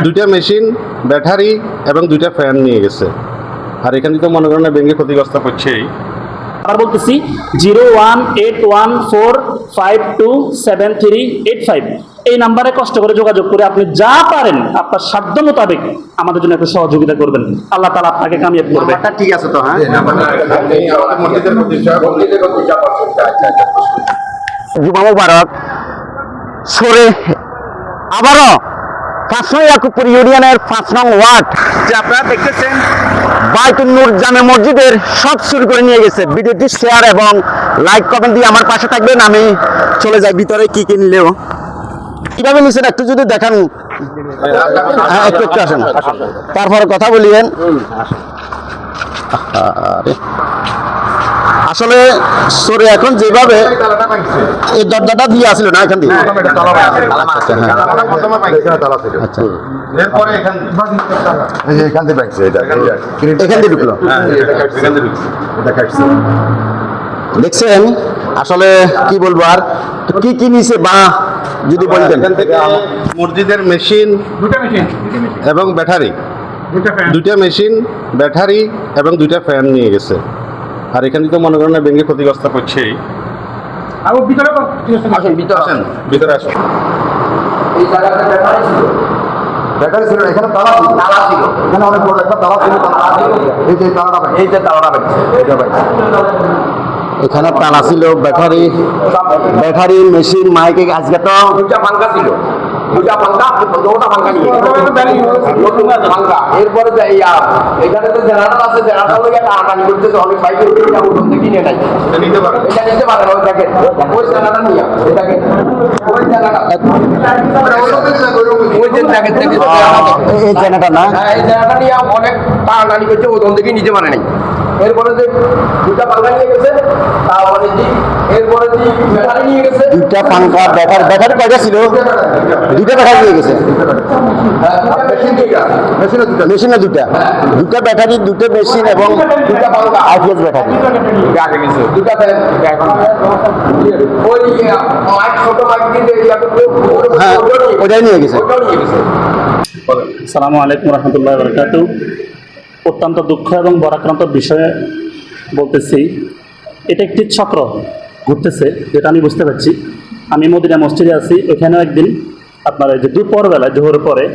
দুইটা machine, battery এবং দুইটা ফ্যান নিয়ে গেছে। আর এখানে তো মনে করেন ব্যাংকে ক্ষতিগ্রস্ত করছেই। আবার বলতেছি 01814527385 এই নাম্বারে কষ্ট করে যোগাযোগ করে আপনি যা পারেন আপনার সাধ্য মোতাবেক আমাদের জন্য একটু সহযোগিতা করবেন। আল্লাহ তাআলা আপনাকে কামিয়াব করবে। ঠিক আছে তো? হ্যাঁ, জুমা মুবারক। সরে আবারও 5 নং ইয়াকুবপুর ইউনিয়নের 5 নং ওয়ার্ড যে আপনারা দেখতেছেন বাইতুন নূর জামে মসজিদের সব শুরু করে নিয়ে গেছে। ভিডিওটি শেয়ার এবং লাইক কমেন্ট দিয়ে আমার পাশে থাকবেন। আমি চলে যাই ভিতরে কি কিনলেও কিভাবে নিচ্ছেন একটু যদি দেখান। হ্যাঁ, একটু আসেন, তারপরে কথা বলিয়েন। আসলে সরে এখন যেভাবে এই দরজাটা দিয়ে আসলো না এখান থেকে, এখান দিয়ে ঢুকলো। দেখছেন আসলে কি বলবো আর কি কি নিছে বা যদি বলতেন। মসজিদের মেশিন এবং ব্যাটারি, দুইটা মেশিন, ব্যাটারি এবং দুইটা ফ্যান নিয়ে গেছে। আর এখানে তো মনে করেন ব্যাংকে ক্ষতিগ্রস্ত করছেই। ভিতরে আসেন। এই জায়গাটা ব্যাটারি ছিল, এখানে তালা ছিল, এখানে অনেক বড় একটা তালা ছিল, এই যে তালাটা, এই যে তালাটা এখানে তালা ছিল, ব্যাটারি মেশিন মাইকে। আজকে তো দুইটা পাঙ্খা ছিল, দুইটা পাঙ্খা নিয়ে পাঙ্খা। এরপরে এখানে তো জেনারেটর আছে, জেনারেটর টানাটানি করতেছে, অনেক বাইকে কিনে নাই, এটা নিতে পারেন। ওই দেখেন, ওই জেনারেটর নিয়ে এটাকে ওই এই জেনারেটর না, এই জেনারেটর নিয়ে অনেক টানাটানি করছে, ওখান থেকে নিতে পারে নাই। এরপরে যে দুটা পাঙ্খা নিয়ে গেছে, তারপরে এরপরে ব্যাটারি নিয়ে গেছে, দুইটা পাঙ্খা, ব্যাটারি কয়টা ছিল? দুইটা ব্যাটারি নিয়ে গেছে। মেশিনে দুটা ব্যাটারি, দুটো মেশিন এবং দুটা পাঙ্খা, আইপিএস ব্যাটারি। দুটা ওই মাইক, ছোট মাইক দিয়ে হ্যাঁ, ওটাই নিয়ে গেছে। আসসালামু আলাইকুম রহমতুল্লাহ বারাকাতুহু। অত্যন্ত দুঃখ এবং বরাক্রান্ত বিষয়ে বলতেছি, এটা একটি চক্র ঘুরতেছে, যেটা আমি বুঝতে পারছি। আমি মদিনা মসজিদে আছি, ওখানেও একদিন আপনার এই যে দুপুরবেলা জোহর পরে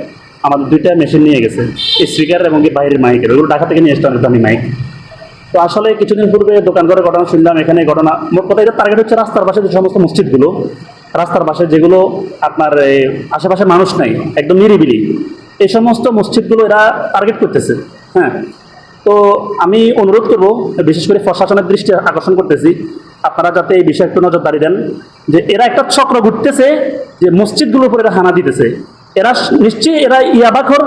আমাদের দুইটা মেশিন নিয়ে গেছে, স্পিকার এবং বাইরের মাইকের, ওগুলো ঢাকা থেকে নিয়ে আসতে অনেক দামি মাইক। তো আসলে কিছুদিন পূর্বে দোকান করে ঘটনা শুনলাম, এখানে ঘটনা মোট কথা এটা টার্গেট হচ্ছে রাস্তার পাশে যে সমস্ত মসজিদগুলো, রাস্তার পাশে যেগুলো আপনার আশেপাশে মানুষ নাই, একদম নিরিবিলি, এই সমস্ত মসজিদগুলো এরা টার্গেট করতেছে। হ্যাঁ, তো আমি অনুরোধ করব, বিশেষ করে প্রশাসনের দৃষ্টি আকর্ষণ করতেছি, আপনারা যাতে এই বিষয়ে একটু নজরদারি দেন যে এরা একটা চক্র ঘুরতেছে, যে মসজিদগুলোর উপর এরা হানা দিতেছে। এরা নিশ্চয়ই এরা ইয়াবাখোর,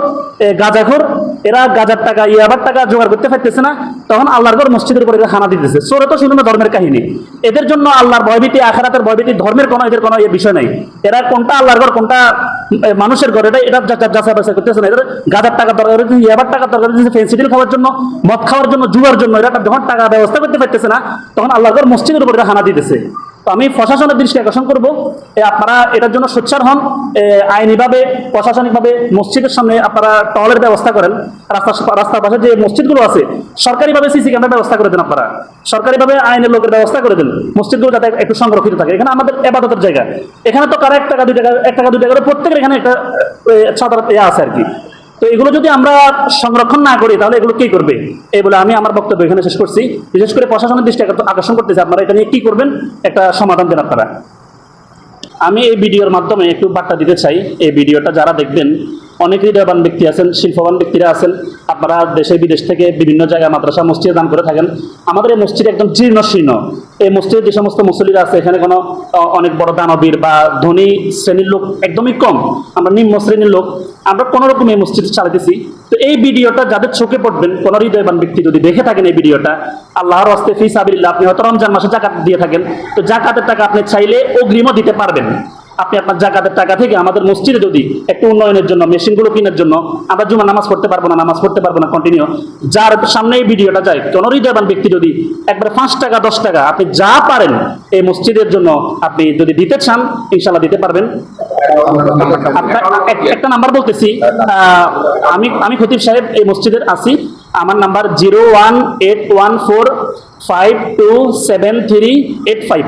গাঁজাখোর, এরা গাঁজার টাকা, ইয়াবার টাকা জোগাড় করতে পারতেছে না, তখন আল্লাহর ঘর মসজিদের উপর এরা হানা দিতেছে। সোরে তো শুধু ধর্মের কাহিনী, এদের জন্য আল্লাহর ভয়ভীতি, আখিরাতের ভয়ভীতি, ধর্মের কোনো এদের কোনো বিষয় নাই। এরা কোনটা আল্লাহর ঘর, কোনটা মানুষের ঘর, এটা যাচাই বাছাই করতেছে না। এদের গাঁজার টাকা দরকার, ইয়াবার টাকা দরকার, ফেন্সিডিল খাওয়ার জন্য, মদ খাওয়ার জন্য, জুয়ার জন্য, এরা যখন টাকা ব্যবস্থা করতে পারতেছে না, তখন আল্লাহর ঘর মসজিদের উপর এরা হানা দিতেছে। তো আমি প্রশাসনের দৃষ্টি আকর্ষণ করবো, আপনারা এটার জন্য সোচ্চার হন। আইনিভাবে, প্রশাসনিকভাবে মসজিদের সামনে আপনারা টহলের ব্যবস্থা করেন। রাস্তার পাশে যে মসজিদগুলো আছে সরকারিভাবে সিসি ক্যামেরার ব্যবস্থা করে দেন, আপনারা সরকারিভাবে আইনের লোকের ব্যবস্থা করে দেন, মসজিদগুলো যাতে একটু সংরক্ষিত থাকে। এখানে আমাদের ইবাদতের জায়গা, এখানে তো কারো 1 টাকা 2 টাকা, 1 টাকা 2 টাকা করে প্রত্যেকের এখানে একটা সাধারণ আছে আর কি। তো এগুলো যদি আমরা সংরক্ষণ না করি তাহলে এগুলো কি করবে, এই বলে আমি আমার বক্তব্য এখানে শেষ করছি। বিশেষ করে প্রশাসনের দৃষ্টি আকর্ষণ করতেছি, আপনারা এটা নিয়ে কি করবেন, একটা সমাধান দেন আপনারা। আমি এই ভিডিওর মাধ্যমে একটু বার্তা দিতে চাই, এই ভিডিওটা যারা দেখবেন অনেক হৃদয়বান ব্যক্তি আছেন, শিল্পবান ব্যক্তিরা আছেন, আপনারা দেশে বিদেশ থেকে বিভিন্ন জায়গায় মাদ্রাসা মসজিদে দান করে থাকেন। আমাদের এই মসজিদ একদম জীর্ণ শীর্ণ। এই মসজিদে যে সমস্ত মুসল্লিরা আছে, এখানে কোনো অনেক বড় দানবীর বা ধনী শ্রেণীর লোক একদমই কম, আমরা নিম্ন শ্রেণীর লোক, আমরা কোনো রকম এই মসজিদ চালাতেছি। তো এই ভিডিওটা যাদের চোখে পড়বেন, কোনো হৃদয়বান ব্যক্তি যদি দেখে থাকেন এই ভিডিওটা, আল্লাহর রাস্তে ফি সাবিলিল্লাহ, আপনি হয়তো রমজান মাসে জাকাত দিয়ে থাকেন, তো জাকাতের টাকা আপনি চাইলে অগ্রিমও দিতে পারবেন। আপনি আপনার জাকাতের টাকা থেকে আমাদের মসজিদে যদি একটু উন্নয়নের জন্য মেশিনগুলো কেনার জন্য, আমরা জুমা নামাজ পড়তে পারবো না কন্টিনিউ, যার সামনে এই ভিডিওটা যায় কোন হৃদয়বান ব্যক্তি যদি একবার 5 টাকা 10 টাকা আপনি যা পারেন এই মসজিদের জন্য আপনি যদি দিতে চান, ইনশাল্লাহ দিতে পারবেন। একটা নাম্বার বলতেছি, আমি খতিব সাহেব এই মসজিদের আছি, আমার নাম্বার 01814527385।